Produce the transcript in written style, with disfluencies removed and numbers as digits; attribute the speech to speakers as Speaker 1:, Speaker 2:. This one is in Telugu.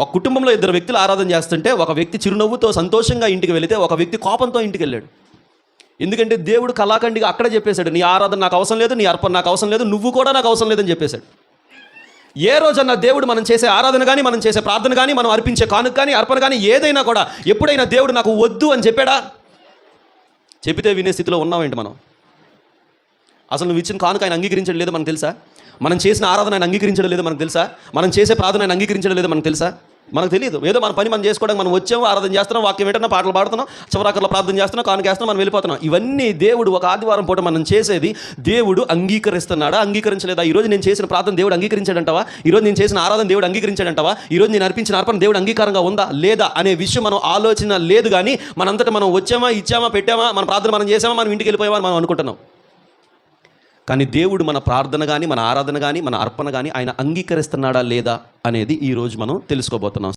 Speaker 1: ఒక కుటుంబంలో ఇద్దరు వ్యక్తులు ఆరాధన చేస్తుంటే ఒక వ్యక్తి చిరునవ్వుతో సంతోషంగా ఇంటికి వెళితే ఒక వ్యక్తి కోపంతో ఇంటికి వెళ్ళాడు. ఎందుకంటే దేవుడు కళాఖండిగా అక్కడే చెప్పేశాడు, నీ ఆరాధన నాకు అవసరం లేదు, నీ అర్పణ నాకు అవసరం లేదు, నువ్వు కూడా నాకు అవసరం లేదని చెప్పేశాడు. ఏ రోజన్నా దేవుడు మనం చేసే ఆరాధన కానీ, మనం చేసే ప్రార్థన కానీ, మనం అర్పించే కానుక కానీ, అర్పణ కానీ ఏదైనా కూడా ఎప్పుడైనా దేవుడు నాకు వద్దు అని చెప్పాడా? చెప్పితే వినే స్థితిలో ఉన్నామేంటి మనం? అసలు నువ్వు ఇచ్చిన కానుక ఆయన అంగీకరించడం లేదు మనకు తెలుసా? మనం చేసిన ఆరాధన ఆయన అంగీకరించడం లేదు మనకు తెలుసా? మనం చేసే ప్రార్థన ఆయన అంగీకరించడం లేదు మనకు తెలుసా? మనకు తెలియదు. ఏదో మన పని మనం చేసుకోవడానికి మనం వచ్చాము, ఆరాధన చేస్తున్నాం, వాక్యం ఏంటన్నా పాటలు పాడుతున్నాం, చివరాకర్లో ప్రార్థన చేస్తున్నాం, కానుక వేస్తున్నాం, మనం వెళ్ళిపోతున్నాం. ఇవన్నీ దేవుడు ఒక ఆదివారం పూట మనం చేసేది దేవుడు అంగీకరిస్తున్నాడా, అంగీకరించలేదా? ఈరోజు నేను చేసిన ప్రార్థన దేవుడు అంగీకరించాడంటావా? ఈరోజు నేను చేసిన ఆరాధన దేవుడు అంగీకరించాడంటావా? ఈరోజు నేను అర్పించిన అర్పణ దేవుడు అంగీకారంగా ఉందా లేదా అనే విషయం మనం ఆలోచన లేదు. కానీ మనంతటా మనం వచ్చామా, ఇచ్చామా, పెట్టామా, మన ప్రార్థన మనం చేసామా, మనం ఇంటికి వెళ్ళిపోయామా మనం అనుకుంటున్నాం. కానీ దేవుడు మన ప్రార్థన కానీ, మన ఆరాధన కానీ, మన అర్పణ కానీ ఆయన అంగీకరిస్తున్నాడా లేదా అనేది ఈరోజు మనం తెలుసుకోబోతున్నాం.